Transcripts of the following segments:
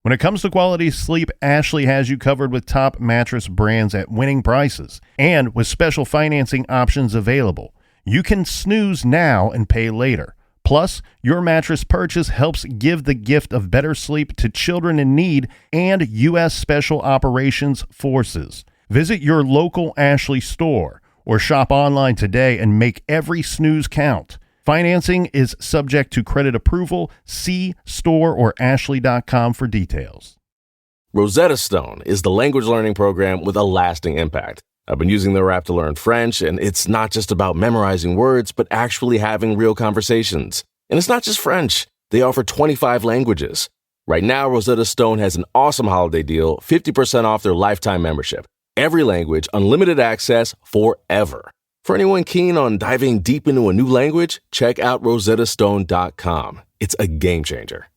When it comes to quality sleep, Ashley has you covered with top mattress brands at winning prices and with special financing options available. You can snooze now and pay later. Plus, your mattress purchase helps give the gift of better sleep to children in need and U.S. Special Operations Forces. Visit your local Ashley store or shop online today and make every snooze count. Financing is subject to credit approval. See store or ashley.com for details. Rosetta Stone is the language learning program with a lasting impact. I've been using their app to learn French, and it's not just about memorizing words, but actually having real conversations. And it's not just French. They offer 25 languages. Right now, Rosetta Stone has an awesome holiday deal, 50% off their lifetime membership. Every language, unlimited access forever. For anyone keen on diving deep into a new language, check out rosettastone.com. It's a game changer.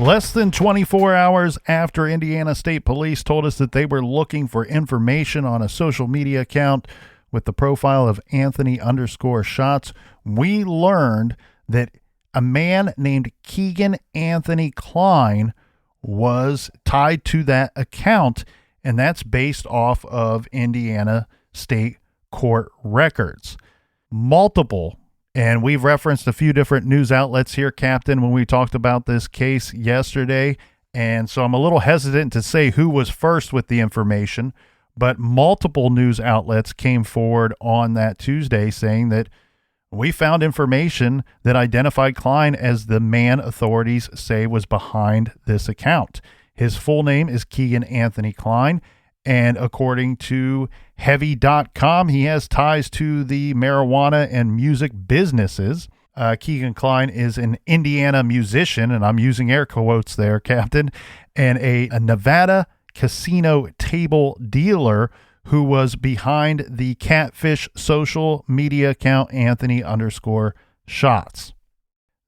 Less than 24 hours after Indiana State Police told us that they were looking for information on a social media account with the profile of Anthony_Shots, we learned that a man named Keegan Anthony Klein was tied to that account, and that's based off of Indiana State court records. Multiple. And we've referenced a few different news outlets here, Captain, when we talked about this case yesterday. And so I'm a little hesitant to say who was first with the information, but multiple news outlets came forward on that Tuesday saying that we found information that identified Klein as the man authorities say was behind this account. His full name is Keegan Anthony Klein. And according to Heavy.com, he has ties to the marijuana and music businesses. Keegan Klein is an Indiana musician, and I'm using air quotes there, Captain, and a Nevada casino table dealer who was behind the catfish social media account Anthony_Shots.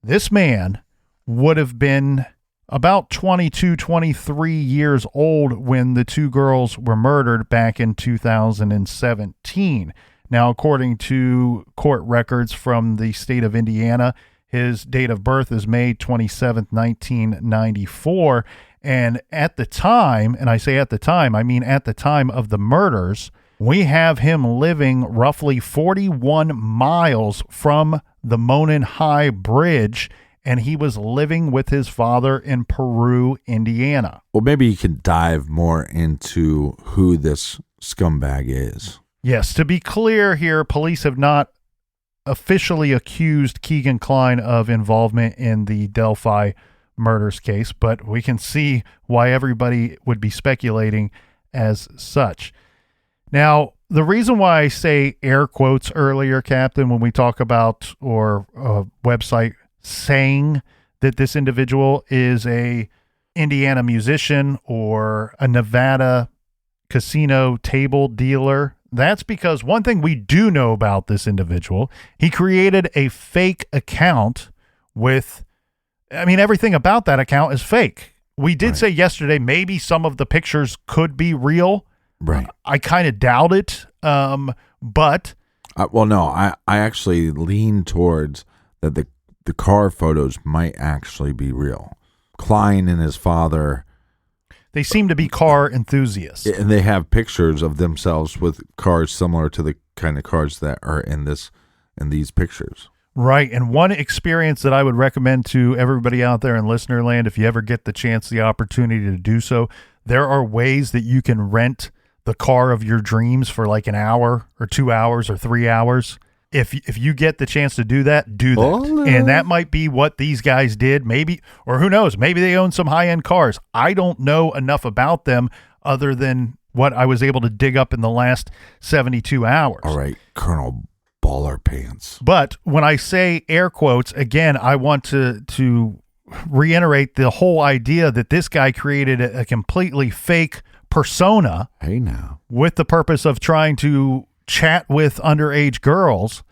This man would have been about 22, 23 years old when the two girls were murdered back in 2017. Now, according to court records from the state of Indiana, his date of birth is May 27th, 1994. And at the time, and I say at the time, I mean at the time of the murders, we have him living roughly 41 miles from the Monon High Bridge, and he was living with his father in Peru, Indiana. Well, maybe you could dive more into who this scumbag is. Yes, to be clear here, police have not officially accused Keegan Klein of involvement in the Delphi murders case, but we can see why everybody would be speculating as such. Now, the reason why I say air quotes earlier, Captain, when we talk about or a website saying that this individual is a Indiana musician or a Nevada casino table dealer, that's because one thing we do know about this individual, he created a fake account with, I mean, everything about that account is fake. We did say yesterday maybe some of the pictures could be real. Right. I kind of doubt it, but... well, no, I actually lean towards that the car photos might actually be real. Klein and his father... They seem to be car enthusiasts. And they have pictures of themselves with cars similar to the kind of cars that are in these pictures. Right. And one experience that I would recommend to everybody out there in listener land, if you ever get the chance, the opportunity to do so, there are ways that you can rent the car of your dreams for like an hour or 2 hours or 3 hours. If you get the chance to do that, do that. Oh, no. And that might be what these guys did, maybe, or who knows, maybe they own some high-end cars. I don't know enough about them other than what I was able to dig up in the last 72 hours. All right, Colonel Baller Pants. But when I say air quotes, again, I want to reiterate the whole idea that this guy created a completely fake persona. Hey, now. With the purpose of trying to chat with underage girls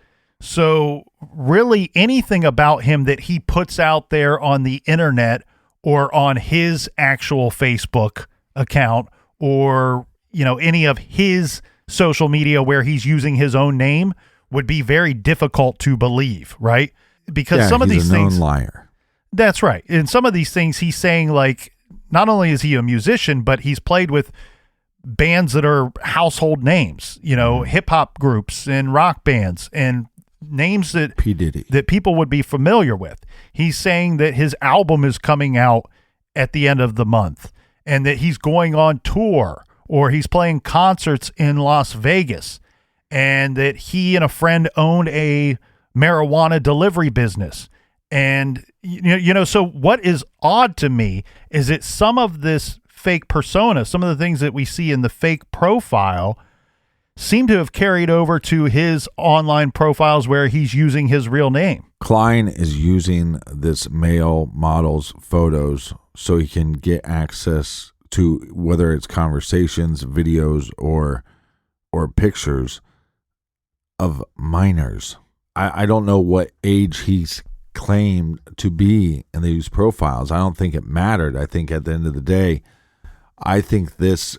So really anything about him that he puts out there on the internet or on his actual Facebook account or, any of his social media where he's using his own name would be very difficult to believe, right? Because some of these things, known liar. That's right. And some of these things he's saying, like, not only is he a musician, but he's played with bands that are household names, hip hop groups and rock bands and names that P. Diddy, that people would be familiar with. He's saying that his album is coming out at the end of the month and that he's going on tour or he's playing concerts in Las Vegas and that he and a friend owned a marijuana delivery business. And, so what is odd to me is that some of this fake persona, some of the things that we see in the fake profile seem to have carried over to his online profiles where he's using his real name. Klein is using this male model's photos so he can get access to whether it's conversations, videos, or pictures of minors. I don't know what age he's claimed to be in these profiles. I don't think it mattered. I think at the end of the day, I think his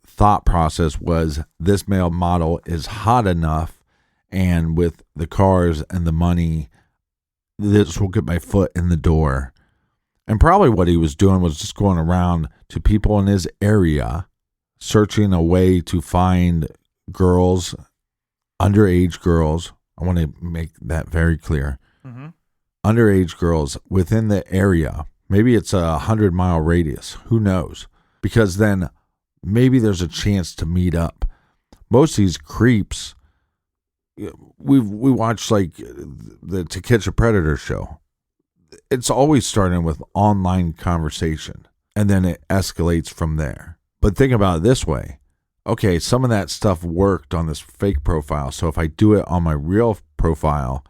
thought process was this male model is hot enough, and with the cars and the money, this will get my foot in the door. And probably what he was doing was just going around to people in his area, searching a way to find girls, underage girls. I want to make that very clear. Mm-hmm. Underage girls within the area. Maybe it's a 100-mile radius. Who knows? Because then maybe there's a chance to meet up. Most of these creeps, we watch like the To Catch a Predator show. It's always starting with online conversation, and then it escalates from there. But think about it this way. Okay, some of that stuff worked on this fake profile, so if I do it on my real profile,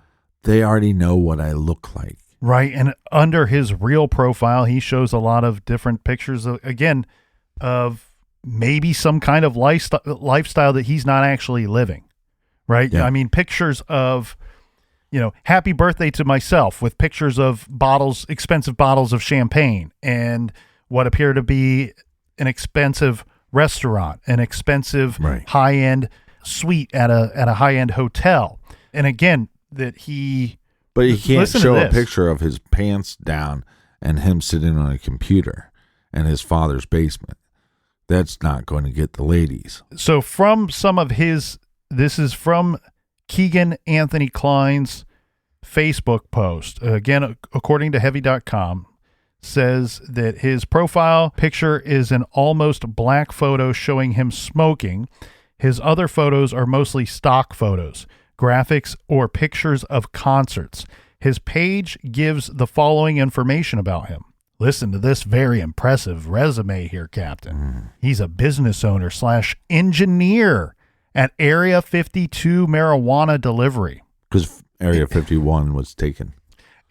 they already know what I look like. Right, and under his real profile, he shows a lot of different pictures, of maybe some kind of lifestyle that he's not actually living, right? Yeah. I mean, pictures of, happy birthday to myself with pictures of expensive bottles of champagne and what appear to be an expensive restaurant, an expensive high-end suite at a high-end hotel. And again, that But he can't show a picture of his pants down and him sitting on a computer in his father's basement. That's not going to get the ladies. So from this is from Keegan Anthony Klein's Facebook post. Again, according to Heavy.com, says that his profile picture is an almost black photo showing him smoking. His other photos are mostly stock photos, graphics, or pictures of concerts. His page gives the following information about him. Listen to this very impressive resume here, Captain. He's a business owner / engineer at Area 52 Marijuana Delivery. Because Area 51 was taken.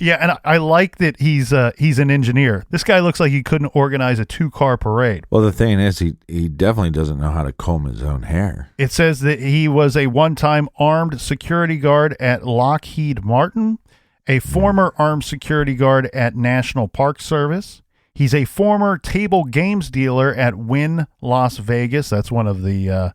Yeah, and I like that he's an engineer. This guy looks like he couldn't organize a 2-car parade. Well, the thing is, he definitely doesn't know how to comb his own hair. It says that he was a one-time armed security guard at Lockheed Martin, a former armed security guard at National Park Service. He's a former table games dealer at Wynn Las Vegas. That's one of the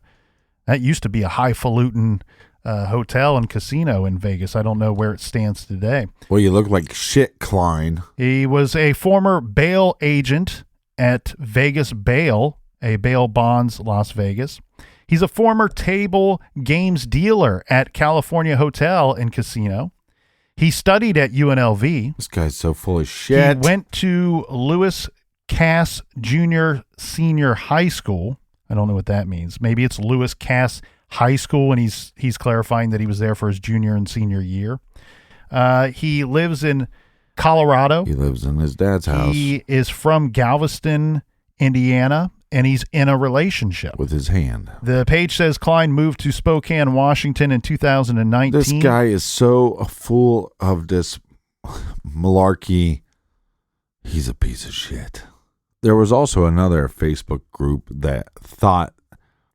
that used to be a highfalutin hotel and casino in Vegas. I don't know where it stands today. Well, you look like shit, Klein. He was a former bail agent at Vegas Bail, a bail bonds Las Vegas. He's a former table games dealer at California Hotel and Casino. He studied at UNLV. This guy's so full of shit. He went to Lewis Cass Junior Senior High School. I don't know what that means. Maybe it's Lewis Cass High School, and he's clarifying that he was there for his junior and senior year. He lives in Colorado. He lives in his dad's house. He is from Galveston, Indiana, and he's in a relationship. With his hand. The page says Klein moved to Spokane, Washington in 2019. This guy is so full of this malarkey. He's a piece of shit. There was also another Facebook group that thought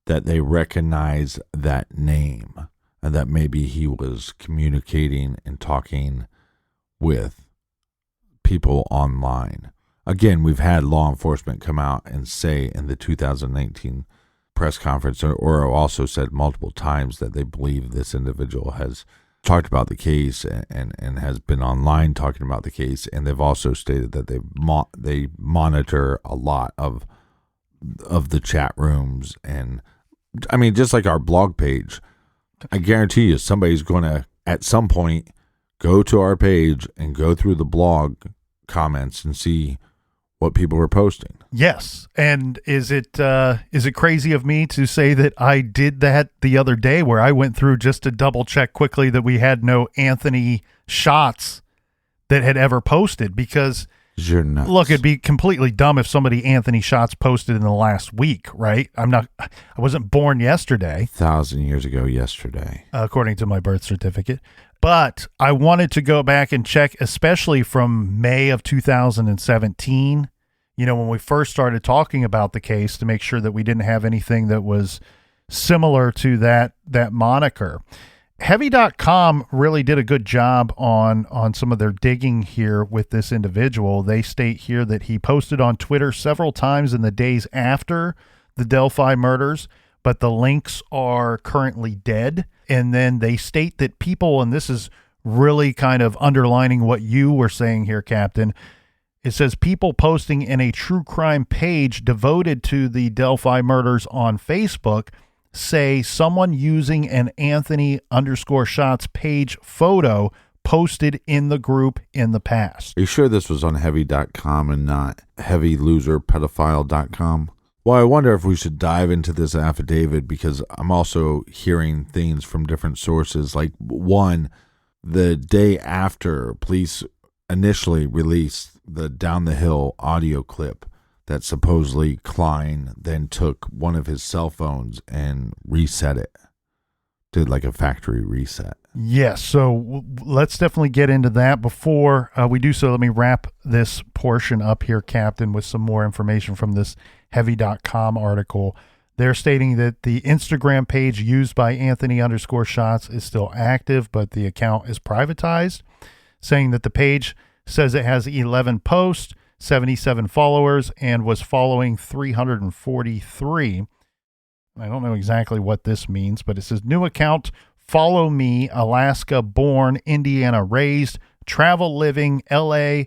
that they recognized that name. and that maybe he was communicating and talking with people online. Again, we've had law enforcement come out and say in the 2019 press conference, or also said multiple times, that they believe this individual has talked about the case and has been online talking about the case. And they've also stated that they monitor a lot of the chat rooms. And I mean, just like our blog page, I guarantee you somebody's going to, at some point, go to our page and go through the blog comments and see what people were posting. Yes. And is it crazy of me to say that I did that the other day, where I went through just to double check quickly that we had no Anthony shots that had ever posted? Because you're nuts. Look, it'd be completely dumb if somebody Anthony shots posted in the last week, right? I wasn't born yesterday. 1,000 years ago yesterday, according to my birth certificate. But I wanted to go back and check, especially from May of 2017, when we first started talking about the case, to make sure that we didn't have anything that was similar to that moniker. Heavy.com really did a good job on some of their digging here with this individual. They state here that he posted on Twitter several times in the days after the Delphi murders, but the links are currently dead. And then they state that people, and this is really kind of underlining what you were saying here, Captain, it says people posting in a true crime page devoted to the Delphi murders on Facebook say someone using an Anthony_shots page photo posted in the group in the past. Are you sure this was on heavy.com and not heavyloserpedophile.com? Well, I wonder if we should dive into this affidavit, because I'm also hearing things from different sources. Like, one, the day after police initially released the Down the Hill audio clip, that supposedly Klein then took one of his cell phones and reset it, did like a factory reset. Yes, so let's definitely get into that. Before we do so, let me wrap this portion up here, Captain, with some more information from this heavy.com article. They're stating that the Instagram page used by Anthony_shots is still active, but the account is privatized, saying that the page says it has 11 posts, 77 followers, and was following 343. I don't know exactly what this means, but it says new account, follow me, Alaska born, Indiana raised, travel living, LA,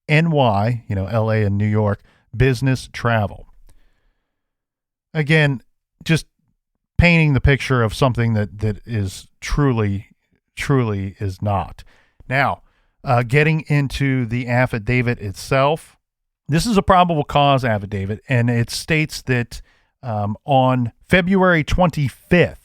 NY, LA and New York, business travel. Again, just painting the picture of something that is truly is not. Now, getting into the affidavit itself, this is a probable cause affidavit, and it states that on February 25th,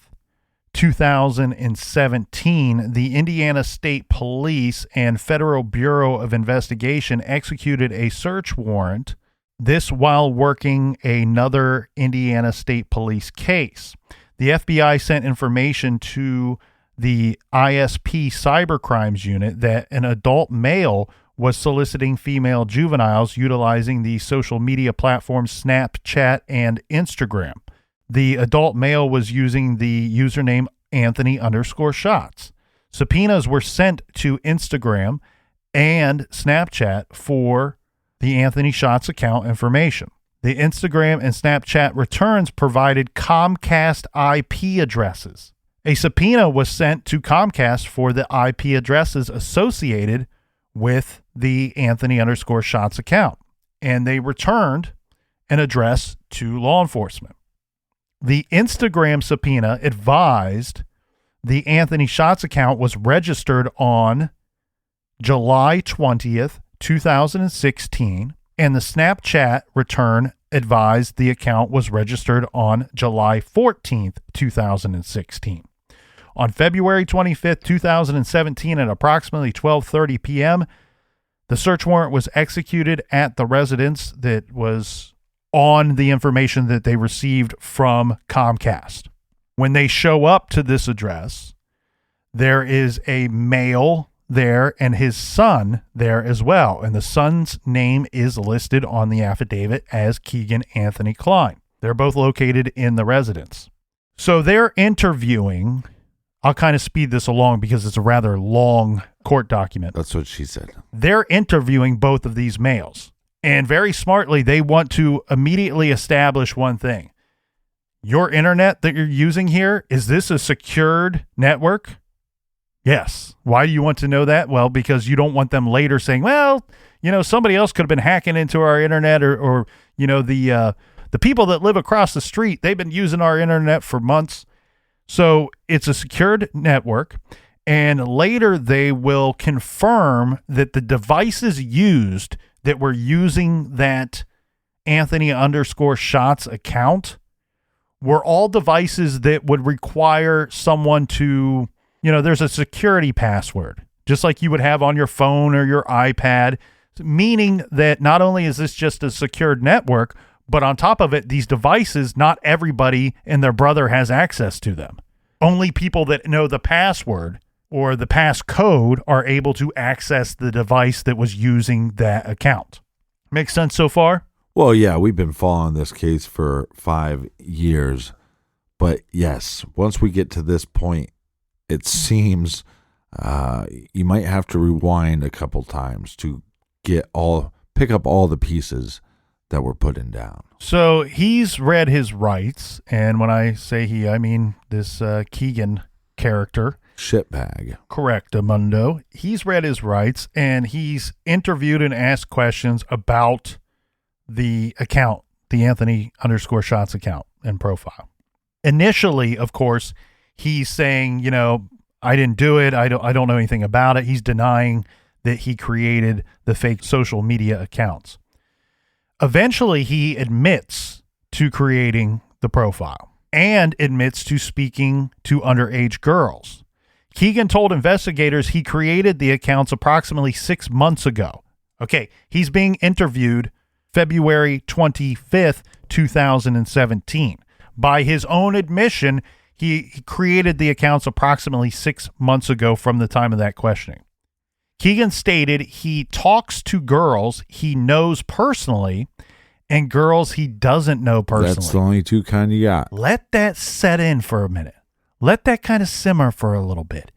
2017, the Indiana State Police and Federal Bureau of Investigation executed a search warrant, this while working another Indiana State Police case. The FBI sent information to the ISP Cybercrimes Unit that an adult male was soliciting female juveniles utilizing the social media platforms Snapchat and Instagram. The adult male was using the username Anthony_shots. Subpoenas were sent to Instagram and Snapchat for the Anthony Shots account information. The Instagram and Snapchat returns provided Comcast IP addresses. A subpoena was sent to Comcast for the IP addresses associated with the Anthony_shots account, and they returned an address to law enforcement. The Instagram subpoena advised the Anthony Shots account was registered on July 20th, 2016, and the Snapchat return advised the account was registered on July 14th, 2016. On February 25th, 2017, at approximately 12:30 p.m., the search warrant was executed at the residence that was on the information that they received from Comcast. When they show up to this address, there is a male there and his son there as well. And the son's name is listed on the affidavit as Keegan Anthony Klein. They're both located in the residence. So they're interviewing I'll kind of speed this along because it's a rather long court document. That's what she said. They're interviewing both of these males. And very smartly, they want to immediately establish one thing. Your internet that you're using here, is this a secured network? Yes. Why do you want to know that? Well, because you don't want them later saying, well, somebody else could have been hacking into our internet or the people that live across the street, they've been using our internet for months. So it's a secured network. And later they will confirm that the devices used that were using that Anthony_Shots account were all devices that would require someone to, there's a security password, just like you would have on your phone or your iPad, meaning that not only is this just a secured network, but on top of it, these devices, not everybody and their brother has access to them. Only people that know the password or the passcode are able to access the device that was using that account. Make sense so far? Well, yeah, we've been following this case for 5 years. But yes, once we get to this point, it seems you might have to rewind a couple times to pick up all the pieces that were put in down. So he's read his rights, and when I say he, I mean this Keegan character. Shitbag. Correct, Amundo. He's read his rights, and he's interviewed and asked questions about the account, the Anthony_Shots account and profile. Initially, of course, he's saying, I didn't do it. I don't know anything about it. He's denying that he created the fake social media accounts. Eventually, he admits to creating the profile and admits to speaking to underage girls. Keegan told investigators he created the accounts approximately 6 months ago. Okay, he's being interviewed February 25th, 2017. By his own admission, he created the accounts approximately 6 months ago from the time of that questioning. Keegan stated he talks to girls he knows personally and girls he doesn't know personally. That's the only two kind you got. Let that set in for a minute. Let that kind of simmer for a little bit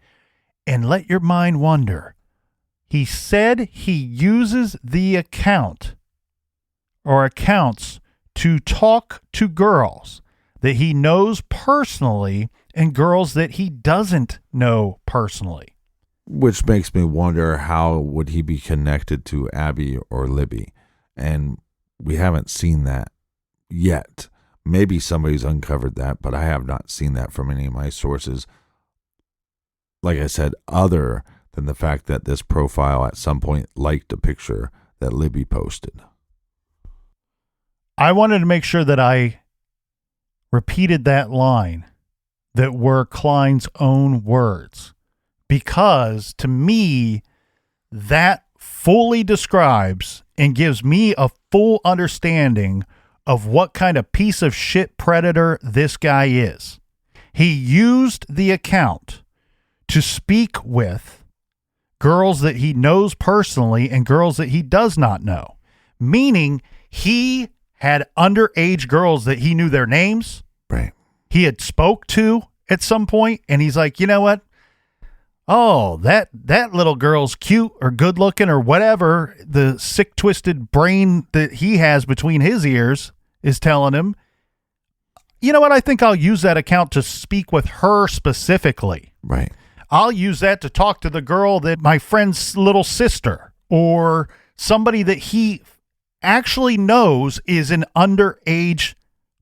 and let your mind wander. He said he uses the account or accounts to talk to girls that he knows personally and girls that he doesn't know personally. Which makes me wonder, how would he be connected to Abby or Libby? And we haven't seen that yet. Maybe somebody's uncovered that, but I have not seen that from any of my sources. Like I said, other than the fact that this profile at some point liked a picture that Libby posted. I wanted to make sure that I repeated that line that were Klein's own words, because to me, that fully describes and gives me a full understanding of what kind of piece of shit predator this guy is. He used the account to speak with girls that he knows personally and girls that he does not know, meaning he had underage girls that he knew their names. Right. He had spoke to at some point, and he's like, you know what? Oh, that little girl's cute or good looking or whatever the sick, twisted brain that he has between his ears is telling him. You know what? I think I'll use that account to speak with her specifically. Right. I'll use that to talk to the girl that my friend's little sister or somebody that he actually knows is an underage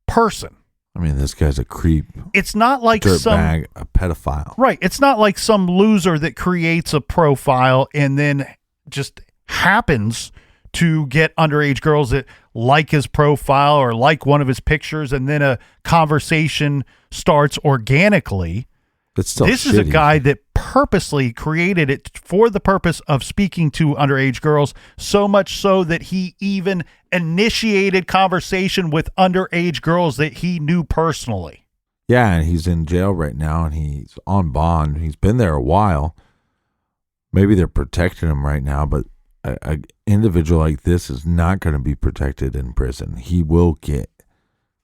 person. I mean, this guy's a creep. It's not like dirtbag, a pedophile. Right. It's not like some loser that creates a profile and then just happens to get underage girls that like his profile or like one of his pictures, and then a conversation starts organically. It's still this shitty. is a guy that purposely created it for the purpose of speaking to underage girls, so much so that he even initiated conversation with underage girls that he knew personally. Yeah, and he's in jail right now, and he's on bond. He's been there a while. Maybe they're protecting him right now, but an individual like this is not going to be protected in prison. He will get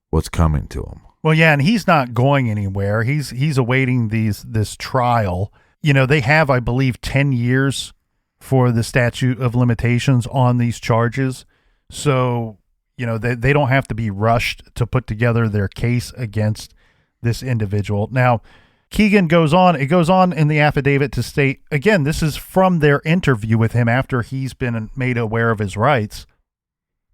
what's coming to him. Well, yeah, and he's not going anywhere. He's awaiting this trial. You know, they have, I believe, 10 years for the statute of limitations on these charges. So, you know, they don't have to be rushed to put together their case against this individual. Now, Keegan goes on in the affidavit to state, again, this is from their interview with him after he's been made aware of his rights.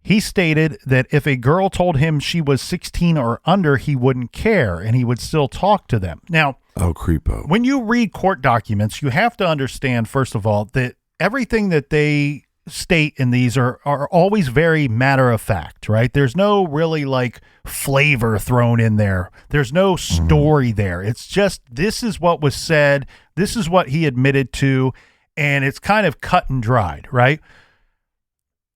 He stated that if a girl told him she was 16 or under, he wouldn't care and he would still talk to them. Now, oh, creepo. When you read court documents, you have to understand, first of all, that everything that they state in these are always very matter of fact, right? There's no really like flavor thrown in there. There's no story there. It's just, this is what was said. This is what he admitted to. And it's kind of cut and dried, right?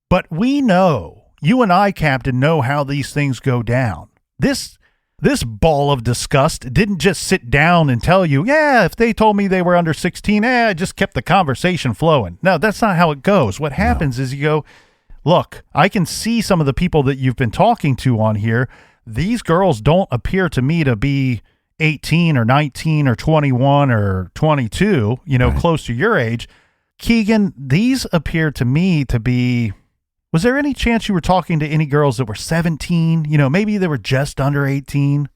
But we know, you and I, Captain, know how these things go down. This ball of disgust didn't just sit down and tell you, yeah, if they told me they were under 16, I just kept the conversation flowing. No, that's not how it goes. What happens is you go, look, I can see some of the people that you've been talking to on here. These girls don't appear to me to be 18 or 19 or 21 or 22, you know, close to your age. Keegan, these appear to me to be... Was there any chance you were talking to any girls that were 17? You know, maybe they were just under 18.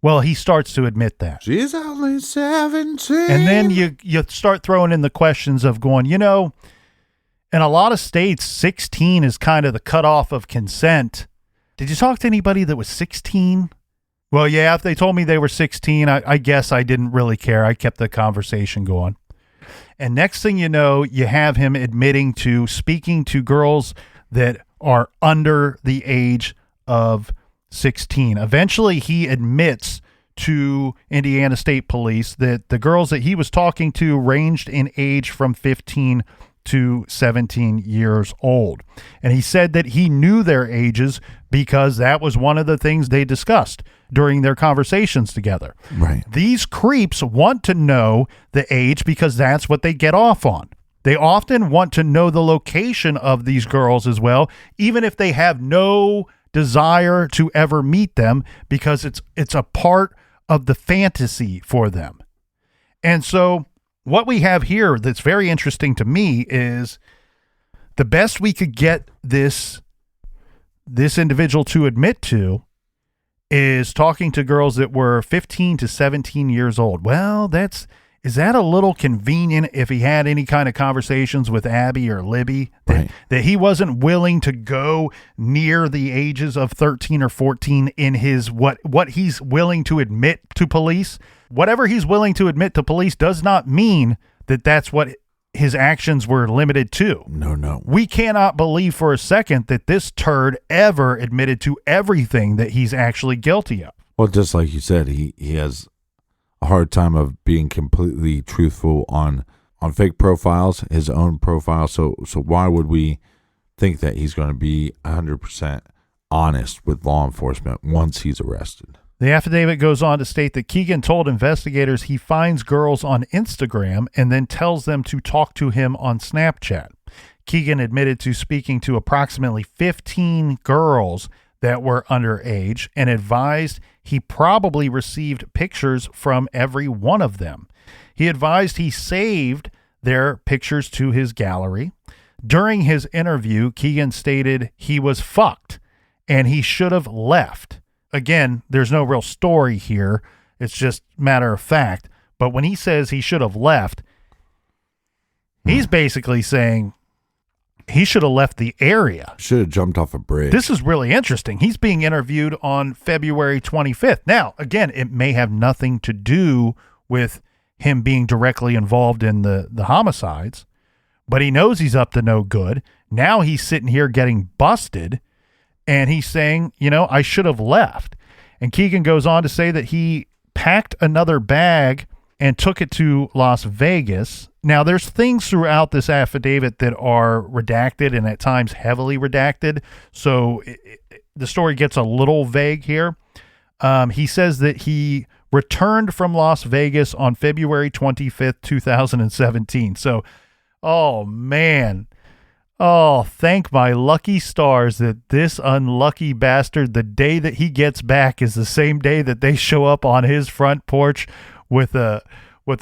Well, he starts to admit that. She's only 17. And then you start throwing in the questions of going, you know, in a lot of states, 16 is kind of the cutoff of consent. Did you talk to anybody that was 16? Well, yeah, if they told me they were 16, I guess I didn't really care. I kept the conversation going. And next thing you know, you have him admitting to speaking to girls that are under the age of 16. Eventually, he admits to Indiana State Police that the girls that he was talking to ranged in age from 15 to 17 years old. And he said that he knew their ages because that was one of the things they discussed during their conversations together. Right. These creeps want to know the age because that's what they get off on. They often want to know the location of these girls as well, even if they have no desire to ever meet them, because it's a part of the fantasy for them. And so what we have here that's very interesting to me is the best we could get this individual to admit to is talking to girls that were 15 to 17 years old. Well, is that a little convenient if he had any kind of conversations with Abby or Libby that he wasn't willing to go near the ages of 13 or 14 in his what he's willing to admit to police? Whatever he's willing to admit to police does not mean that that's what his actions were limited to. No. We cannot believe for a second that this turd ever admitted to everything that he's actually guilty of. Well, just like you said, he has a hard time of being completely truthful on fake profiles, his own profile. So why would we think that he's going to be 100% honest with law enforcement once he's arrested? The affidavit goes on to state that Keegan told investigators he finds girls on Instagram and then tells them to talk to him on Snapchat. Keegan admitted to speaking to approximately 15 girls that were underage and advised he probably received pictures from every one of them. He advised he saved their pictures to his gallery. During his interview, Keegan stated he was fucked and he should have left. Again, there's no real story here. It's just matter of fact. But when he says he should have left, he's basically saying he should have left the area. Should have jumped off a bridge. This is really interesting. He's being interviewed on February 25th. Now, again, it may have nothing to do with him being directly involved in the homicides, but he knows he's up to no good. Now he's sitting here getting busted, and he's saying, you know, I should have left. And Keegan goes on to say that he packed another bag and took it to Las Vegas. Now, there's things throughout this affidavit that are redacted and at times heavily redacted, so the story gets a little vague here. He says that he returned from Las Vegas on February 25th, 2017. So, oh, man. Oh, thank my lucky stars that this unlucky bastard, the day that he gets back is the same day that they show up on his front porch with a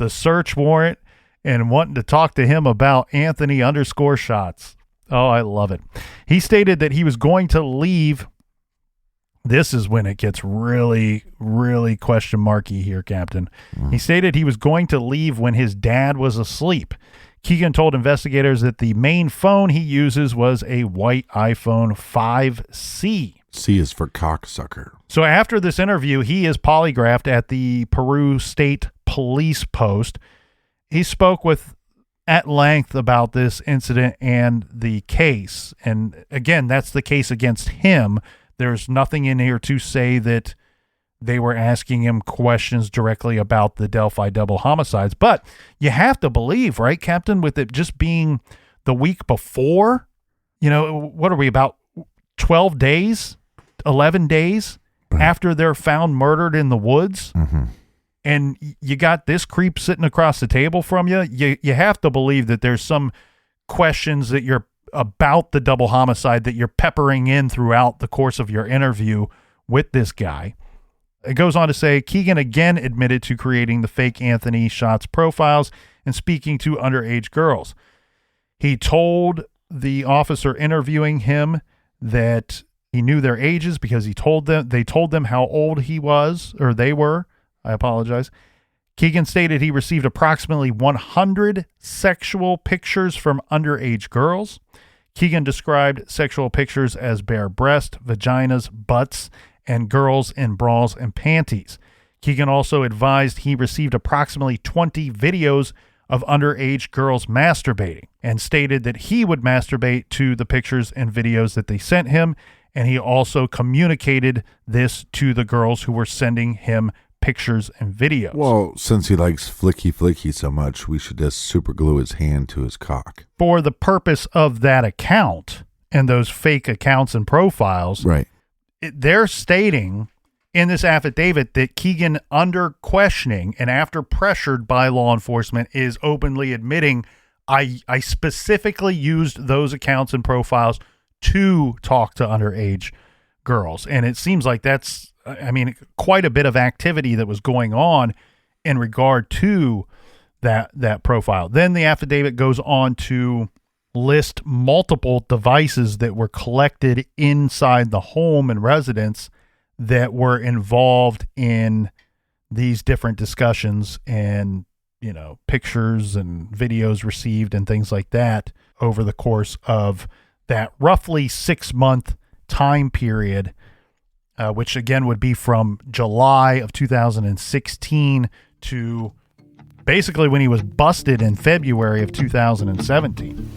search warrant and wanting to talk to him about Anthony _shots. Oh, I love it. He stated that he was going to leave. This is when it gets really, really question marky here, Captain. He stated he was going to leave when his dad was asleep. Keegan told investigators that the main phone he uses was a white iPhone 5C. C is for cocksucker. So after this interview, he is polygraphed at the Peru State Police Post. He spoke at length about this incident and the case. And again, that's the case against him. There's nothing in here to say that they were asking him questions directly about the Delphi double homicides. But you have to believe, right, Captain, with it just being the week before, what are we, about 12 days, 11 days after they're found murdered in the woods? Mm-hmm. And you got this creep sitting across the table from you. You have to believe that there's some questions that you're about the double homicide that you're peppering in throughout the course of your interview with this guy. It goes on to say, Keegan again admitted to creating the fake Anthony shots profiles and speaking to underage girls. He told the officer interviewing him that he knew their ages because they told them how old he was, or they were. I apologize. Keegan stated he received approximately 100 sexual pictures from underage girls. Keegan described sexual pictures as bare breast, vaginas, butts, and girls in bras and panties. Keegan also advised he received approximately 20 videos of underage girls masturbating and stated that he would masturbate to the pictures and videos that they sent him, and he also communicated this to the girls who were sending him pictures and videos. Well, since he likes flicky so much, we should just super glue his hand to his cock. For the purpose of that account and those fake accounts and profiles, right? They're stating in this affidavit that Keegan, under questioning and after pressured by law enforcement, is openly admitting, I specifically used those accounts and profiles to talk to underage girls. And it seems like that's, quite a bit of activity that was going on in regard to that profile. Then the affidavit goes on to list multiple devices that were collected inside the home and residence that were involved in these different discussions and, pictures and videos received and things like that over the course of that roughly 6-month time period, which again would be from July of 2016 to basically when he was busted in February of 2017.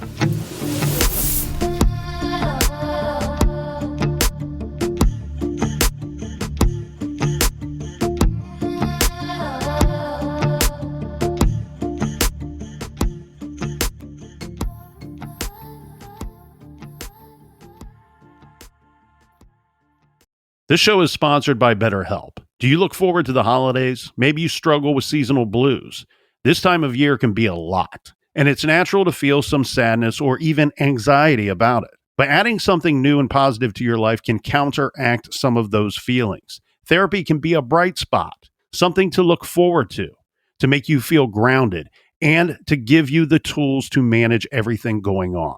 This show is sponsored by BetterHelp. Do you look forward to the holidays? Maybe you struggle with seasonal blues. This time of year can be a lot, and it's natural to feel some sadness or even anxiety about it. But adding something new and positive to your life can counteract some of those feelings. Therapy can be a bright spot, something to look forward to make you feel grounded, and to give you the tools to manage everything going on.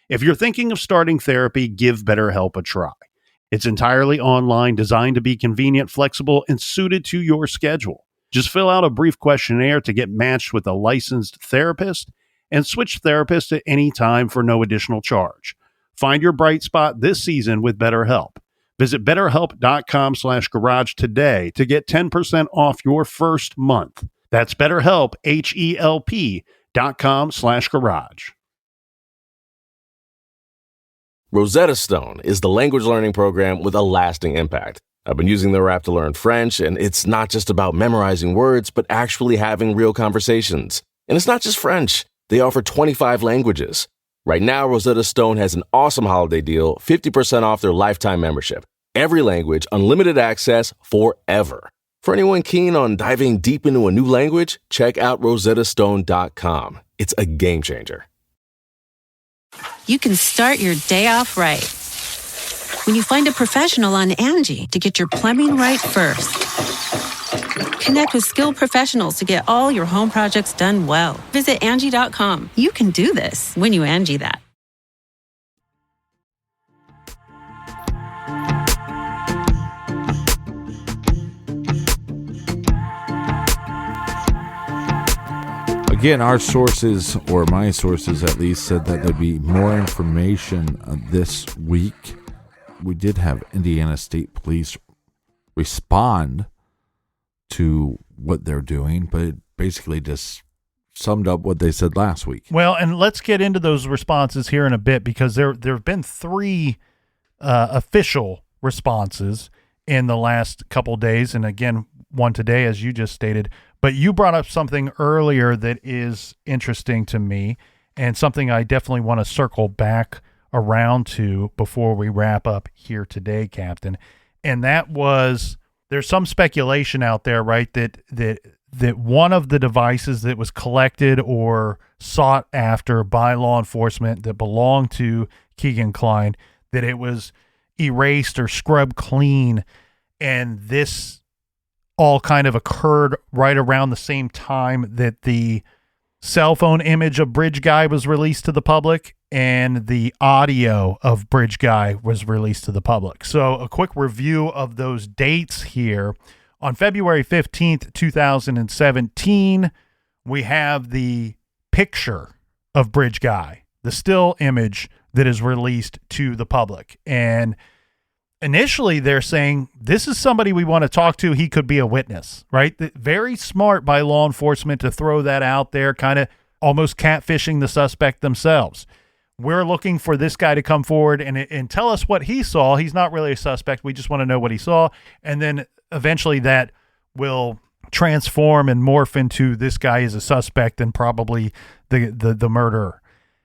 If you're thinking of starting therapy, give BetterHelp a try. It's entirely online, designed to be convenient, flexible, and suited to your schedule. Just fill out a brief questionnaire to get matched with a licensed therapist and switch therapists at any time for no additional charge. Find your bright spot this season with BetterHelp. Visit BetterHelp.com/garage today to get 10% off your first month. That's BetterHelp, HELP.com/garage. Rosetta Stone is the language learning program with a lasting impact. I've been using their app to learn French, and it's not just about memorizing words, but actually having real conversations. And it's not just French. They offer 25 languages. Right now, Rosetta Stone has an awesome holiday deal, 50% off their lifetime membership. Every language, unlimited access forever. For anyone keen on diving deep into a new language, check out rosettastone.com. It's a game changer. you can start your day off right. When you find a professional on Angie to get your plumbing right first. Connect with skilled professionals to get all your home projects done well. Visit Angie.com. You can do this when you Angie that. Again, our sources, or my sources at least, said that there'd be more information this week. We did have Indiana State Police respond to what they're doing, but it basically just summed up what they said last week. Well, and let's get into those responses here in a bit, because there have been 3 official responses in the last couple days, and again, one today, as you just stated. But you brought up something earlier that is interesting to me, and something I definitely want to circle back around to before we wrap up here today, Captain. And that was, there's some speculation out there, right, that one of the devices that was collected or sought after by law enforcement that belonged to Keegan Kline, that it was erased or scrubbed clean, and this all kind of occurred right around the same time that the cell phone image of Bridge Guy was released to the public and the audio of Bridge Guy was released to the public. So a quick review of those dates here. On February 15th, 2017, we have the picture of Bridge Guy, the still image that is released to the public. And initially, they're saying, this is somebody we want to talk to. He could be a witness, right? Very smart by law enforcement to throw that out there, kind of almost catfishing the suspect themselves. We're looking for this guy to come forward and tell us what he saw. He's not really a suspect. We just want to know what he saw. And then eventually that will transform and morph into this guy is a suspect and probably the murderer.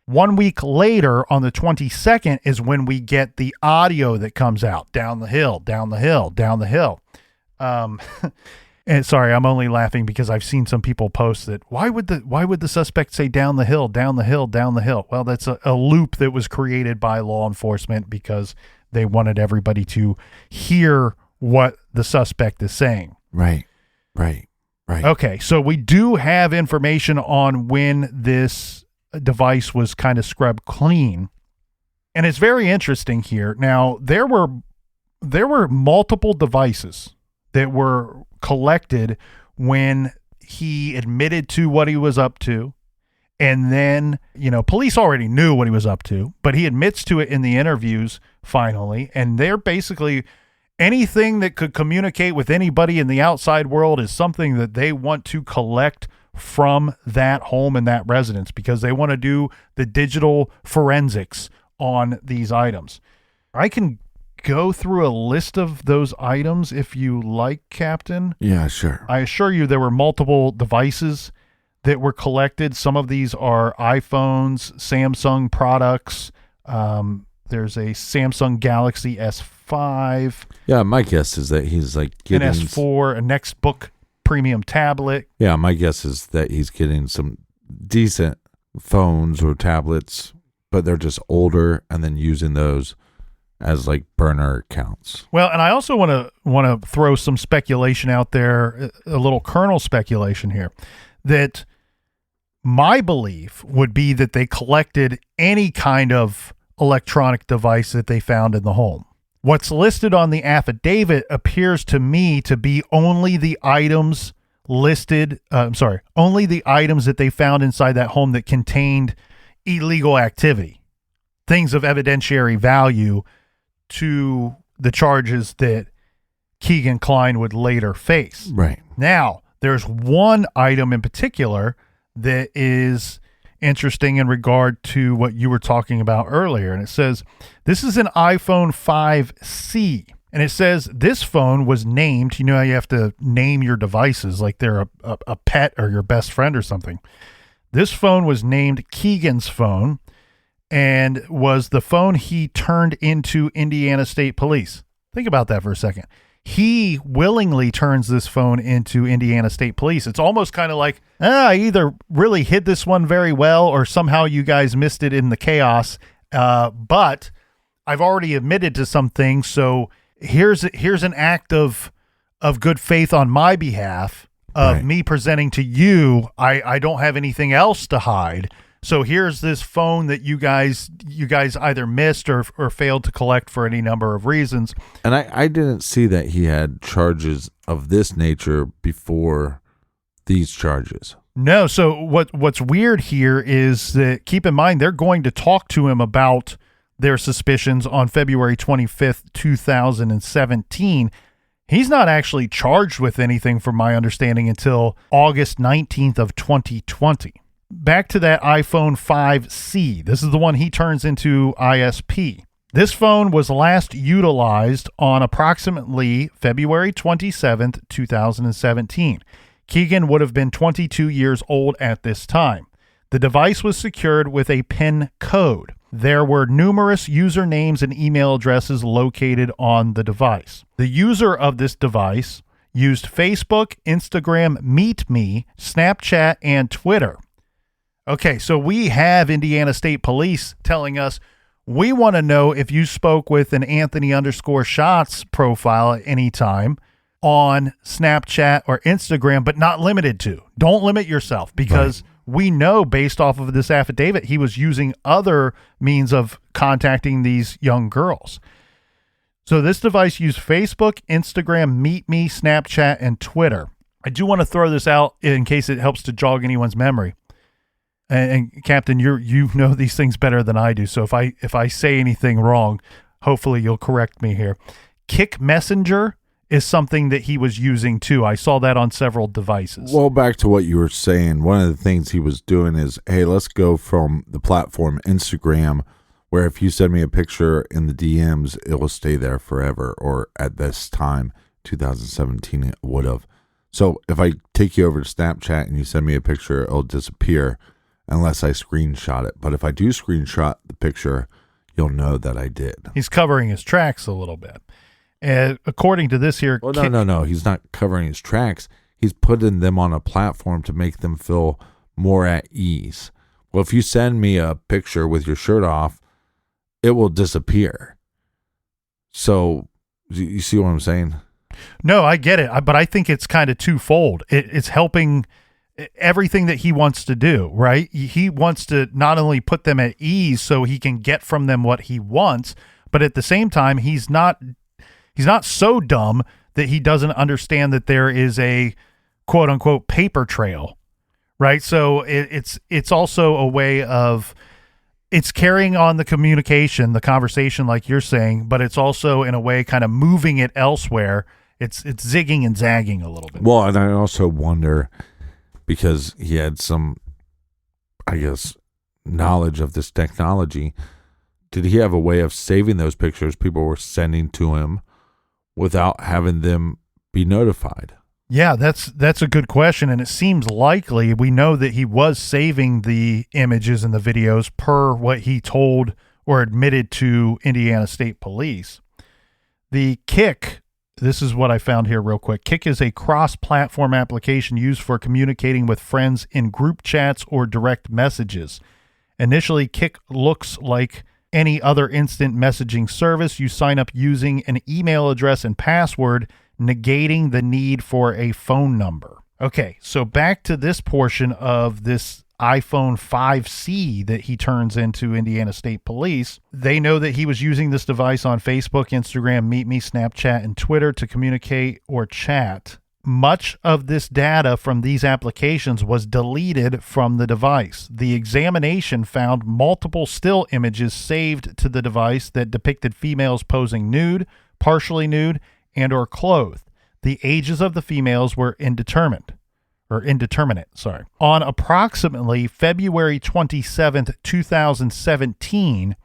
1 week later, on the 22nd, is when we get the audio that comes out. Down the hill, down the hill, down the hill. And sorry, I'm only laughing because I've seen some people post that. Why would the suspect say down the hill, down the hill, down the hill? Well, that's a loop that was created by law enforcement because they wanted everybody to hear what the suspect is saying. Right. Okay, so we do have information on when this device was kind of scrubbed clean, and it's very interesting here. Now, there were multiple devices that were collected when he admitted to what he was up to, and then, police already knew what he was up to, but he admits to it in the interviews finally, and they're basically anything that could communicate with anybody in the outside world is something that they want to collect from that home and that residence, because they want to do the digital forensics on these items. I can go through a list of those items if you like, Captain. Yeah, sure. I assure you there were multiple devices that were collected. Some of these are iPhones, Samsung products. There's a Samsung Galaxy S5. Yeah, my guess is that he's like getting an S4, a Nextbook premium tablet. Yeah, my guess is that he's getting some decent phones or tablets, but they're just older, and then using those as like burner accounts. Well, and I also want to throw some speculation out there, a little kernel speculation here, that my belief would be that they collected any kind of electronic device that they found in the home. What's listed on the affidavit appears to me to be only the items only the items that they found inside that home that contained illegal activity, things of evidentiary value to the charges that Keegan Kline would later face. Right. Now, there's one item in particular that is interesting in regard to what you were talking about earlier. And it says, this is an iPhone 5C. And it says this phone was named, you know how you have to name your devices like they're a pet or your best friend or something. This phone was named Keegan's phone and was the phone he turned into Indiana State Police. Think about that for a second. He willingly turns this phone into Indiana State Police. It's almost kind of like, I either really hid this one very well or somehow you guys missed it in the chaos. But I've already admitted to some things, so here's an act of good faith on my behalf of Right. me presenting to you. I don't have anything else to hide. So here's this phone that you guys either missed or failed to collect for any number of reasons. And I didn't see that he had charges of this nature before these charges. No, so what's weird here is that, keep in mind, they're going to talk to him about their suspicions on February 25th, 2017. He's not actually charged with anything, from my understanding, until August 19th of 2020. Back to that iPhone 5C. This is the one he turns into ISP. This phone was last utilized on approximately February 27th, 2017. Keegan would have been 22 years old at this time. The device was secured with a PIN code. There were numerous usernames and email addresses located on the device. The user of this device used Facebook, Instagram, MeetMe, Snapchat, and Twitter. Okay, so we have Indiana State Police telling us, we want to know if you spoke with an Anthony_Shots profile at any time on Snapchat or Instagram, but not limited to. Don't limit yourself, because we know, based off of this affidavit, he was using other means of contacting these young girls. So this device used Facebook, Instagram, MeetMe, Snapchat, and Twitter. I do want to throw this out in case it helps to jog anyone's memory. And Captain, you know these things better than I do. So if I say anything wrong, hopefully you'll correct me here. Kick Messenger is something that he was using too. I saw that on several devices. Well, back to what you were saying, one of the things he was doing is, hey, let's go from the platform Instagram, where if you send me a picture in the DMs, it will stay there forever. Or at this time, 2017, it would have. So if I take you over to Snapchat and you send me a picture, it'll disappear unless I screenshot it. But if I do screenshot the picture, you'll know that I did. He's covering his tracks a little bit. And according to this here... Well, no. He's not covering his tracks. He's putting them on a platform to make them feel more at ease. Well, if you send me a picture with your shirt off, it will disappear. So, you see what I'm saying? No, I get it. But I think it's kind of twofold. It's helping everything that he wants to do, right? He wants to not only put them at ease so he can get from them what he wants, but at the same time, he's not so dumb that he doesn't understand that there is a quote unquote paper trail, right? So it's also a way of, it's carrying on the communication, the conversation, like you're saying, but it's also in a way kind of moving it elsewhere. It's zigging and zagging a little bit. Well, and I also wonder, because he had some, I guess, knowledge of this technology, did he have a way of saving those pictures people were sending to him without having them be notified? Yeah, that's a good question, and it seems likely. We know that he was saving the images and the videos per what he told or admitted to Indiana State Police. The Kik, this is what I found here real quick. Kik is a cross-platform application used for communicating with friends in group chats or direct messages. Initially, Kik looks like any other instant messaging service. You sign up using an email address and password, negating the need for a phone number. Okay, so back to this portion of this iPhone 5C that he turns into Indiana State Police. They know that he was using this device on Facebook, Instagram, MeetMe, Snapchat, and Twitter to communicate or chat. Much of this data from these applications was deleted from the device. The examination found multiple still images saved to the device that depicted females posing nude, partially nude, and or clothed. The ages of the females were indeterminate. On approximately February 27th, 2017,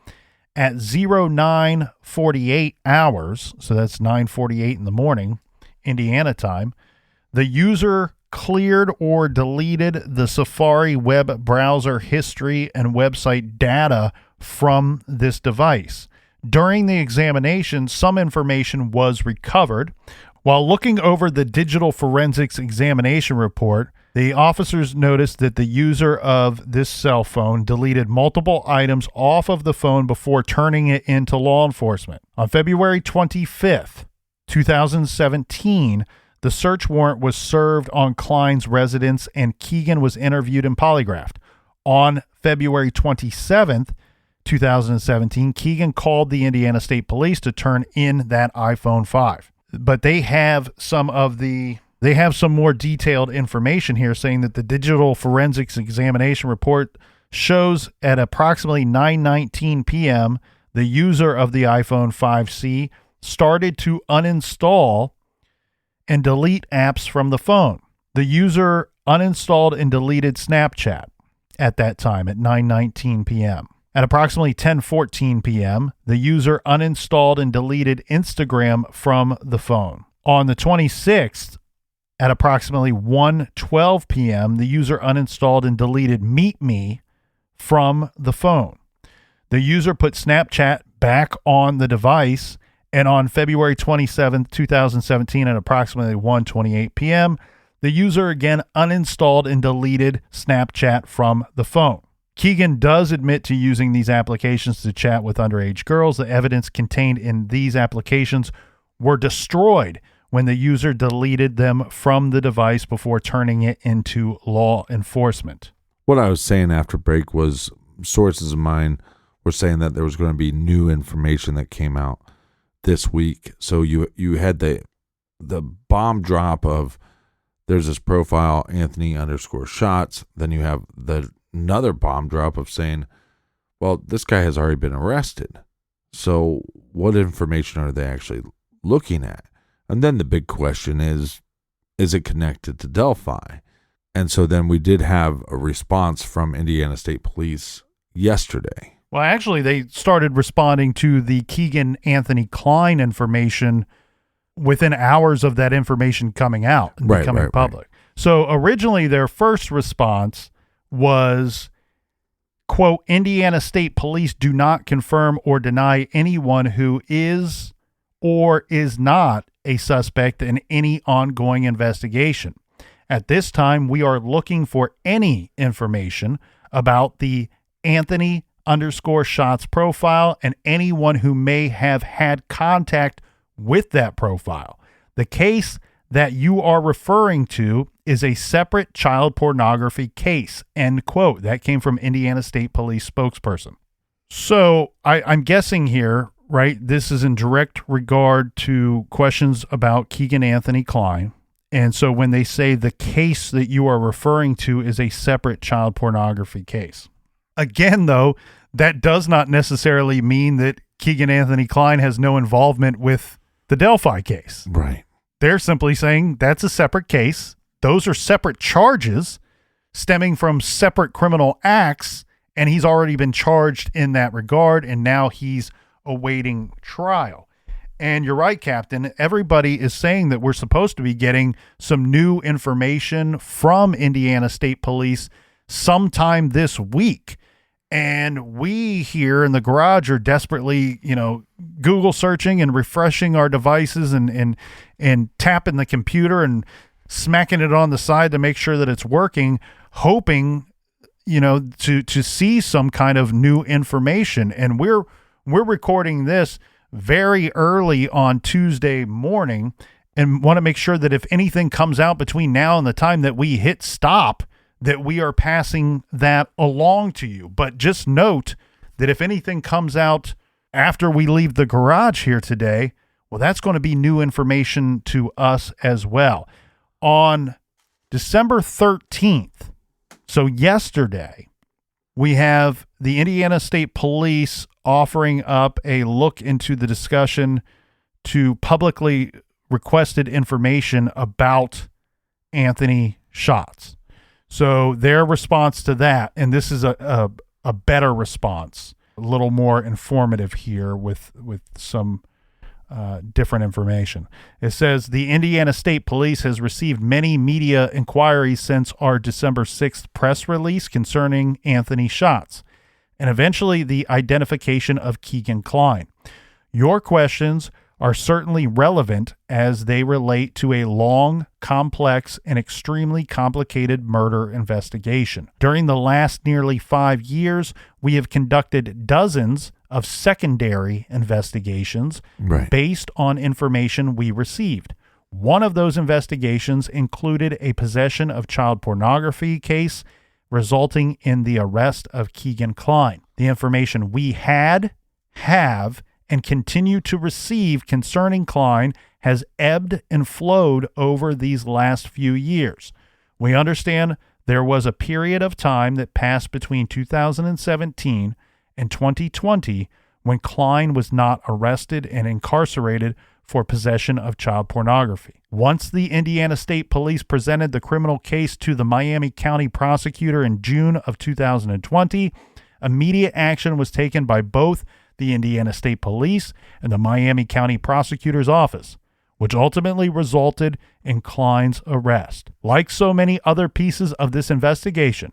at 09:48 hours, so that's 9:48 in the morning, Indiana time, the user cleared or deleted the Safari web browser history and website data from this device. During the examination, some information was recovered. While looking over the digital forensics examination report, The officers noticed that the user of this cell phone deleted multiple items off of the phone before turning it into law enforcement. On February 25th, 2017, the search warrant was served on Klein's residence and Keegan was interviewed and polygraphed. On February 27th, 2017, Keegan called the Indiana State Police to turn in that iPhone 5. But they have some more detailed information here saying that the digital forensics examination report shows at approximately 9:19 p.m., the user of the iPhone 5C started to uninstall and delete apps from the phone. The user uninstalled and deleted Snapchat at that time at 9:19 p.m. At approximately 10:14 p.m., the user uninstalled and deleted Instagram from the phone. On the 26th, at approximately 1:12 p.m., the user uninstalled and deleted Meet Me from the phone. The user put Snapchat back on the device, and on February 27th, 2017, at approximately 1:28 p.m., the user again uninstalled and deleted Snapchat from the phone. Keegan does admit to using these applications to chat with underage girls. The evidence contained in these applications were destroyed when the user deleted them from the device before turning it into law enforcement. What I was saying after break was sources of mine were saying that there was going to be new information that came out this week. So you had the bomb drop of there's this profile, Anthony_shots. Then you have another bomb drop of saying, well, this guy has already been arrested. So what information are they actually looking at? And then the big question is it connected to Delphi? And so then we did have a response from Indiana State Police yesterday. Well, actually, they started responding to the Keegan Anthony Klein information within hours of that information coming out and becoming public. So originally their first response was, quote, Indiana State Police do not confirm or deny anyone who is or is not a suspect in any ongoing investigation. At this time, we are looking for any information about the Anthony_shots profile and anyone who may have had contact with that profile. The case that you are referring to is a separate child pornography case, end quote. That came from Indiana State Police spokesperson. So I'm guessing here, right, this is in direct regard to questions about Keegan Anthony Klein. And so when they say the case that you are referring to is a separate child pornography case. Again, though, that does not necessarily mean that Keegan Anthony Klein has no involvement with the Delphi case. Right. They're simply saying that's a separate case. Those are separate charges stemming from separate criminal acts, and he's already been charged in that regard, and now he's awaiting trial. And you're right, Captain. Everybody is saying that we're supposed to be getting some new information from Indiana State Police sometime this week. And we here in the garage are desperately, Google searching and refreshing our devices and tapping the computer and smacking it on the side to make sure that it's working, hoping, to see some kind of new information. And we're recording this very early on Tuesday morning and want to make sure that if anything comes out between now and the time that we hit stop, that we are passing that along to you. But just note that if anything comes out after we leave the garage here today, well, that's going to be new information to us as well. On December 13th, so yesterday, we have the Indiana State Police offering up a look into the discussion to publicly requested information about Anthony Shots. So their response to that, and this is a better response, a little more informative here with some different information. It says the Indiana State Police has received many media inquiries since our December 6th press release concerning Anthony Shots and eventually the identification of Keegan Klein. Your questions are certainly relevant as they relate to a long, complex, and extremely complicated murder investigation. During the last nearly 5 years, we have conducted dozens of secondary investigations based on information we received. One of those investigations included a possession of child pornography case resulting in the arrest of Keegan Kline. The information we have, and continue to receive concerning Kline has ebbed and flowed over these last few years. We understand there was a period of time that passed between 2017 and 2020 when Kline was not arrested and incarcerated for possession of child pornography. Once the Indiana State Police presented the criminal case to the Miami County prosecutor in June of 2020, immediate action was taken by both the Indiana State Police and the Miami County Prosecutor's Office, which ultimately resulted in Kline's arrest. Like so many other pieces of this investigation,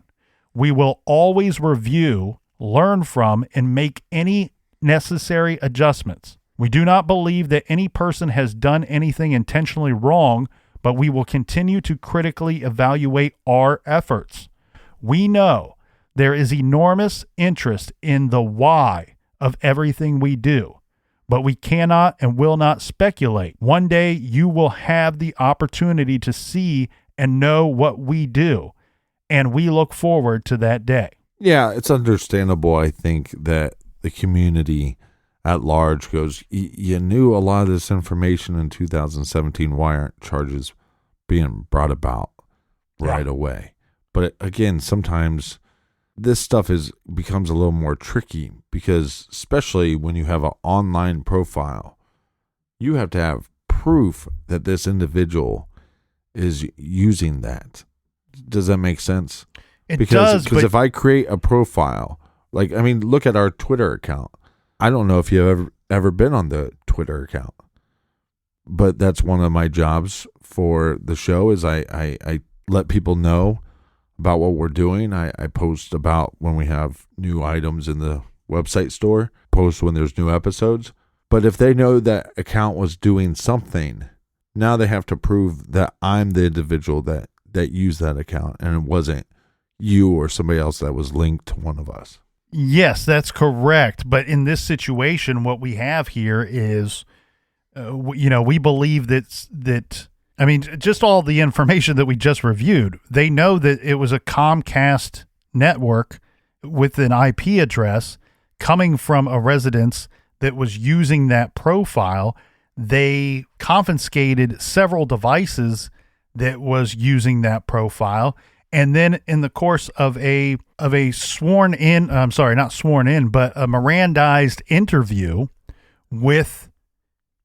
we will always review, learn from, and make any necessary adjustments. We do not believe that any person has done anything intentionally wrong, but we will continue to critically evaluate our efforts. We know there is enormous interest in the why of everything we do, but we cannot and will not speculate. One day you will have the opportunity to see and know what we do, and we look forward to that day. Yeah, it's understandable, I think, that the community at large goes, you knew a lot of this information in 2017. Why aren't charges being brought about right away? But again, sometimes this stuff becomes a little more tricky because especially when you have an online profile, you have to have proof that this individual is using that. Does that make sense? It does. Because if I create a profile, look at our Twitter account. I don't know if you've ever been on the Twitter account, but that's one of my jobs for the show is I let people know about what we're doing. I post about when we have new items in the website store, post when there's new episodes. But if they know that account was doing something, now they have to prove that I'm the individual that used that account and it wasn't you or somebody else that was linked to one of us. Yes, that's correct. But in this situation, what we have here is, we believe that just all the information that we just reviewed, they know that it was a Comcast network with an IP address coming from a residence that was using that profile. They confiscated several devices that was using that profile. And then in the course of a Mirandized interview with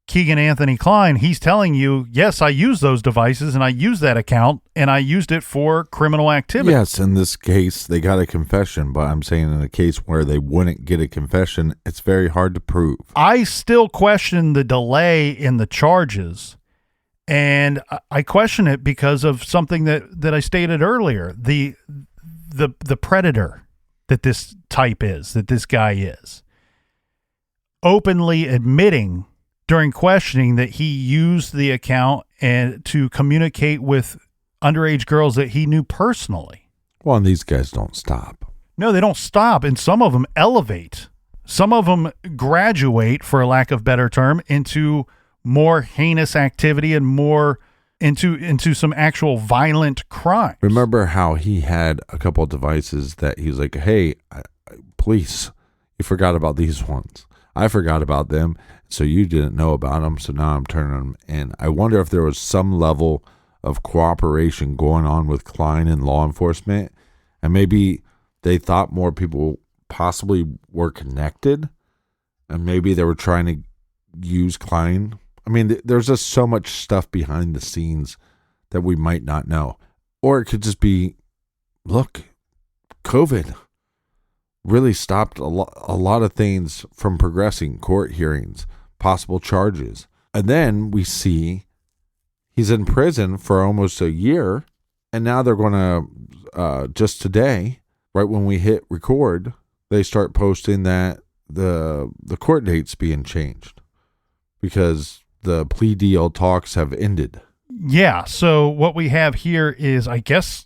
Keegan Anthony Kline, he's telling you, yes, I use those devices and I use that account and I used it for criminal activity. Yes, in this case, they got a confession, but I'm saying in a case where they wouldn't get a confession, it's very hard to prove. I still question the delay in the charges. And I question it because of something that I stated earlier, the predator that this guy is, openly admitting during questioning that he used the account and to communicate with underage girls that he knew personally. Well, and these guys don't stop. No, they don't stop, and some of them elevate. Some of them graduate, for a lack of better term, into more heinous activity and more into some actual violent crime. Remember how he had a couple of devices that he's like, hey, police, you forgot about these ones. I forgot about them, so you didn't know about them, so now I'm turning them in. I wonder if there was some level of cooperation going on with Kline and law enforcement, and maybe they thought more people possibly were connected, and maybe they were trying to use Kline. I mean, there's just so much stuff behind the scenes that we might not know. Or it could just be, look, COVID really stopped a lot of things from progressing, court hearings, possible charges. And then we see he's in prison for almost a year, and now they're going to, just today, right when we hit record, they start posting that the court date's being changed. because the plea deal talks have ended. Yeah. So what we have here is, I guess,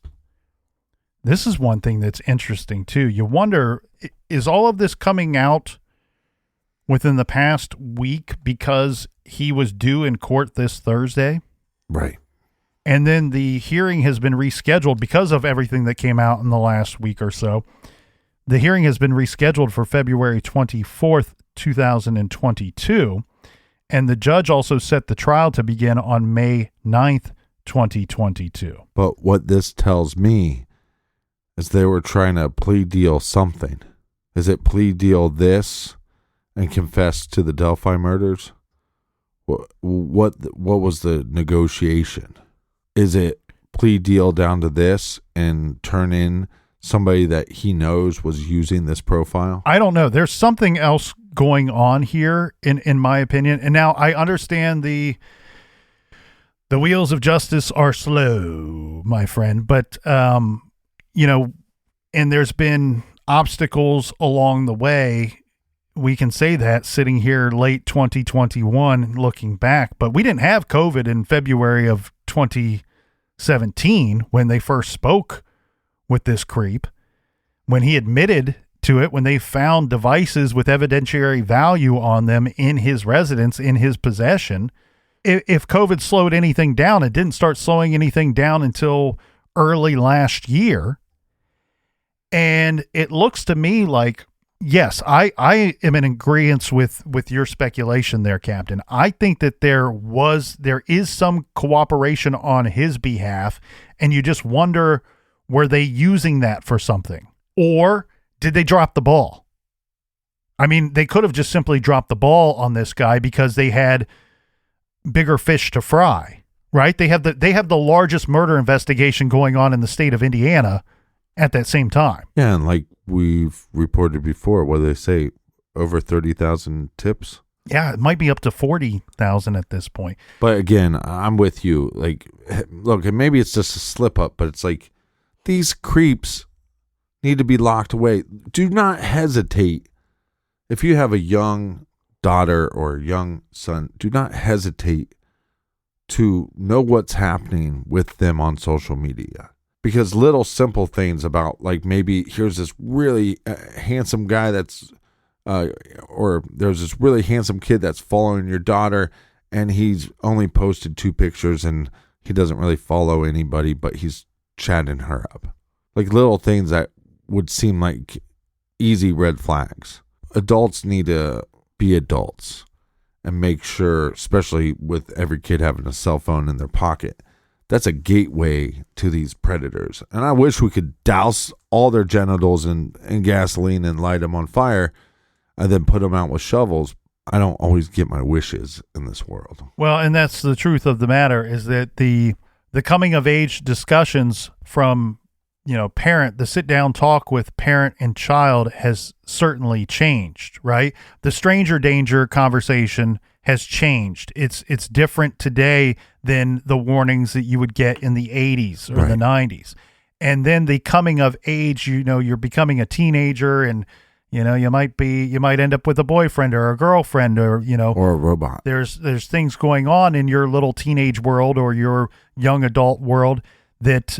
this is one thing that's interesting too. You wonder, is all of this coming out within the past week because he was due in court this Thursday? Right. And then the hearing has been rescheduled because of everything that came out in the last week or so. The hearing has been rescheduled for February 24th, 2022. And the judge also set the trial to begin on May 9th, 2022. But what this tells me is they were trying to plea deal something. Is it plea deal this and confess to the Delphi murders? What was the negotiation? Is it plea deal down to this and turn in somebody that he knows was using this profile? I don't know. There's something else going on here, in my opinion. And now I understand the wheels of justice are slow, my friend. But, and there's been obstacles along the way. We can say that sitting here late 2021 looking back. But we didn't have COVID in February of 2017 when they first spoke with this creep. When he admitted to it, when they found devices with evidentiary value on them in his residence, in his possession. If COVID slowed anything down, it didn't start slowing anything down until early last year. And it looks to me like, yes, I am in agreement with your speculation there, Captain. I think that there is some cooperation on his behalf, and you just wonder, were they using that for something? Or did they drop the ball? I mean, they could have just simply dropped the ball on this guy because they had bigger fish to fry, right? They have the largest murder investigation going on in the state of Indiana at that same time. Yeah, and like we've reported before, what do they say? Over 30,000 tips? Yeah, it might be up to 40,000 at this point. But again, I'm with you. Like, look, and maybe it's just a slip up, but it's like these creeps need to be locked away. Do not hesitate. If you have a young daughter or a young son, do not hesitate to know what's happening with them on social media. Because little simple things about, like, maybe here's this really handsome guy that's, or there's this really handsome kid that's following your daughter, and he's only posted 2 pictures and he doesn't really follow anybody, but he's chatting her up. Like little things that would seem like easy red flags. Adults need to be adults and make sure, especially with every kid having a cell phone in their pocket, that's a gateway to these predators. And I wish we could douse all their genitals in gasoline and light them on fire and then put them out with shovels. I don't always get my wishes in this world. Well, and that's the truth of the matter, is that the coming of age discussions from, the sit down talk with parent and child has certainly changed, right? The stranger danger conversation has changed. It's different today than the warnings that you would get in the 80s or the 90s. And then the coming of age, you're becoming a teenager, and you might end up with a boyfriend or a girlfriend, or a robot. There's things going on in your little teenage world or your young adult world that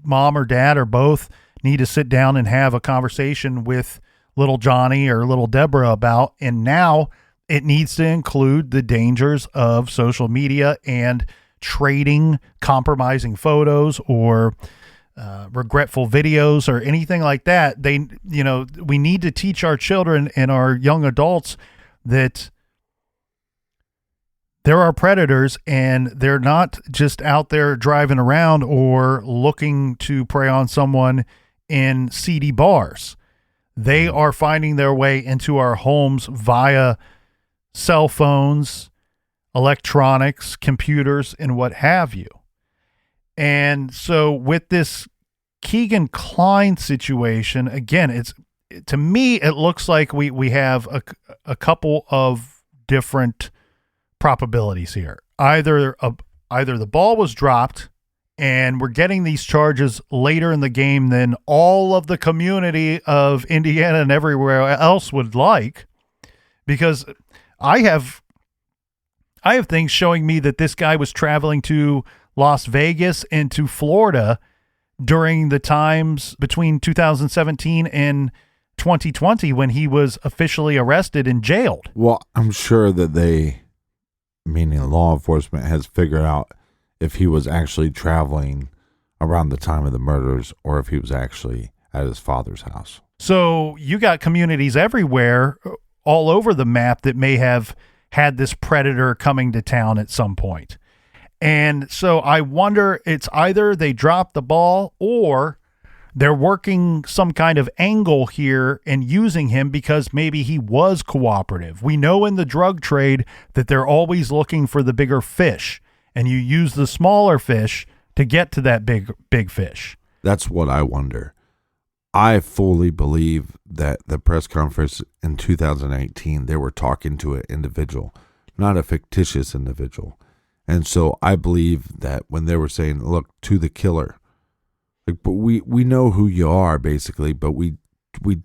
mom or dad or both need to sit down and have a conversation with little Johnny or little Deborah about. And now it needs to include the dangers of social media and trading compromising photos or regretful videos or anything like that. We need to teach our children and our young adults that there are predators, and they're not just out there driving around or looking to prey on someone in seedy bars. They are finding their way into our homes via cell phones, electronics, computers, and what have you. And so with this Keegan Kline situation, again, to me, it looks like we have a couple of different probabilities here. Either the ball was dropped and we're getting these charges later in the game than all of the community of Indiana and everywhere else would like, because I have I have things showing me that this guy was traveling to Las Vegas and to Florida during the times between 2017 and 2020 when he was officially arrested and jailed. Well, I'm sure that they, meaning law enforcement, has figured out if he was actually traveling around the time of the murders or if he was actually at his father's house. So you got communities everywhere, all over the map, that may have had this predator coming to town at some point. And so I wonder, it's either they dropped the ball or they're working some kind of angle here and using him because maybe he was cooperative. We know in the drug trade that they're always looking for the bigger fish, and you use the smaller fish to get to that big fish. That's what I wonder. I fully believe that the press conference in 2018, they were talking to an individual, not a fictitious individual. And so I believe that when they were saying, look, to the killer, like, but we know who you are, basically, but we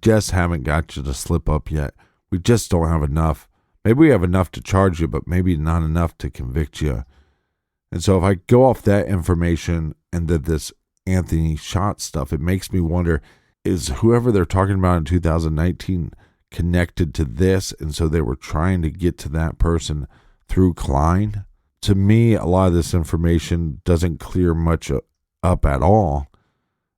just haven't got you to slip up yet. We just don't have enough. Maybe we have enough to charge you, but maybe not enough to convict you. And so if I go off that information and this Anthony shot stuff, it makes me wonder, is whoever they're talking about in 2019 connected to this? And so they were trying to get to that person through Klein? To me, a lot of this information doesn't clear much up at all.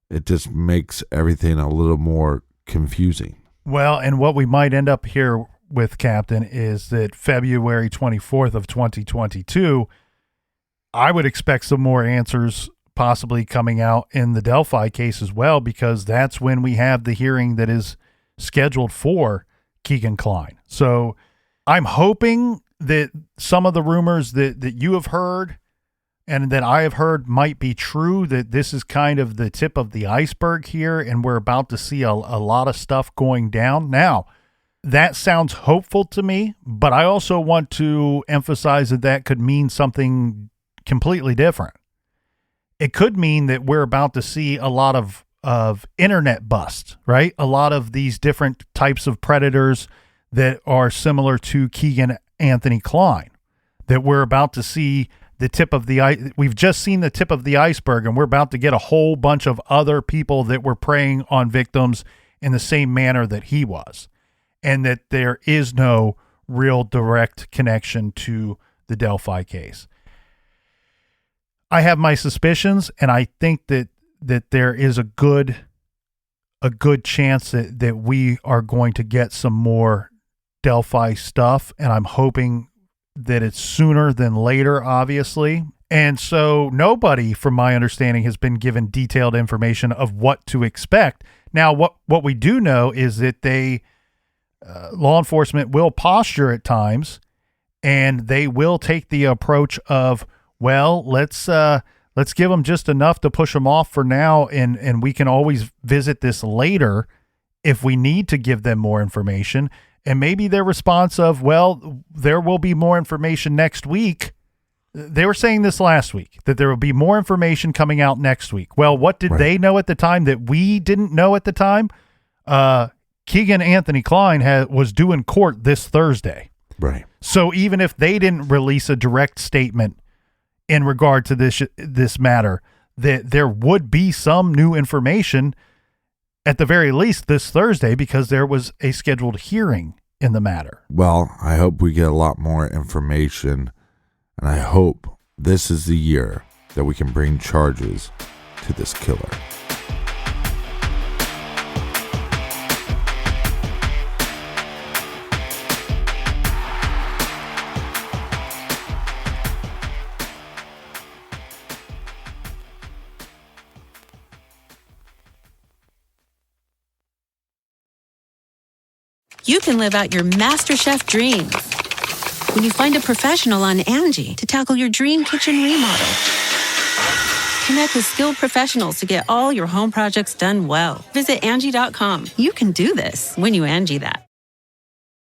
It just makes everything a little more confusing. Well, and what we might end up here with, Captain, is that February 24th of 2022, I would expect some more answers possibly coming out in the Delphi case as well, because that's when we have the hearing that is scheduled for Keegan Klein. So I'm hoping that some of the rumors that you have heard and that I have heard might be true, that this is kind of the tip of the iceberg here, and we're about to see a lot of stuff going down. Now, that sounds hopeful to me, but I also want to emphasize that could mean something completely different. It could mean that we're about to see a lot of internet busts, right? A lot of these different types of predators that are similar to Keegan Anthony Klein, that we're about to see the tip of the we've just seen the tip of the iceberg, and we're about to get a whole bunch of other people that were preying on victims in the same manner that he was, and that there is no real direct connection to the Delphi case. I have my suspicions, and I think that there is a good chance that we are going to get some more Delphi stuff, and I'm hoping that it's sooner than later, obviously. And so nobody, from my understanding, has been given detailed information of what to expect. Now, what we do know is that law enforcement will posture at times, and they will take the approach of, well, let's give them just enough to push them off for now, and we can always visit this later if we need to give them more information. And maybe their response of, well, there will be more information next week. They were saying this last week, that there will be more information coming out next week. Well, what did they know at the time that we didn't know at the time? Keegan Anthony Klein was due in court this Thursday. Right. So even if they didn't release a direct statement in regard to this matter, that there would be some new information at the very least this Thursday, because there was a scheduled hearing in the matter. Well, I hope we get a lot more information, and I hope this is the year that we can bring charges to this killer. You can live out your MasterChef dreams when you find a professional on Angie to tackle your dream kitchen remodel. Connect with skilled professionals to get all your home projects done well. Visit Angie.com. You can do this when you Angie that.